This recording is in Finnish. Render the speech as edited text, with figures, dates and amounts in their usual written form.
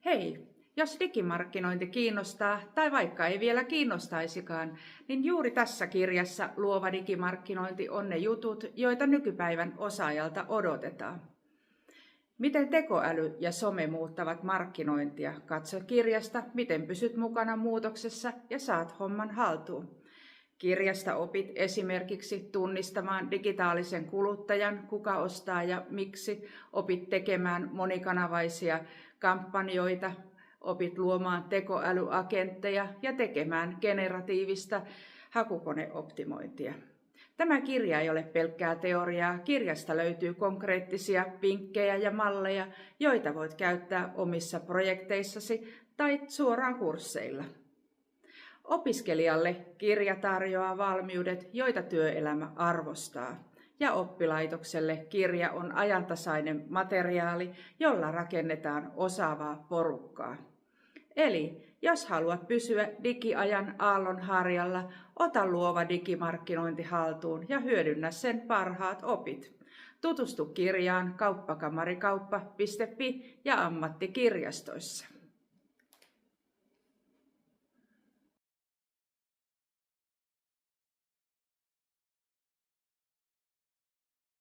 Hei, jos digimarkkinointi kiinnostaa tai vaikka ei vielä kiinnostaisikaan, niin juuri tässä kirjassa Luova digimarkkinointi on ne jutut, joita nykypäivän osaajalta odotetaan. Miten tekoäly ja some muuttavat markkinointia? Katso kirjasta, miten pysyt mukana muutoksessa ja saat homman haltuun. Kirjasta opit esimerkiksi tunnistamaan digitaalisen kuluttajan, kuka ostaa ja miksi. Opit tekemään monikanavaisia kampanjoita, opit luomaan tekoälyagentteja ja tekemään generatiivista hakukoneoptimointia. Tämä kirja ei ole pelkkää teoriaa. Kirjasta löytyy konkreettisia vinkkejä ja malleja, joita voit käyttää omissa projekteissasi tai suoraan kursseilla. Opiskelijalle kirja tarjoaa valmiudet, joita työelämä arvostaa. Ja oppilaitokselle kirja on ajantasainen materiaali, jolla rakennetaan osaavaa porukkaa. Eli jos haluat pysyä digiajan aallonharjalla, ota Luova digimarkkinointi haltuun ja hyödynnä sen parhaat opit. Tutustu kirjaan kauppakamarikauppa.fi ja ammattikirjastoissa.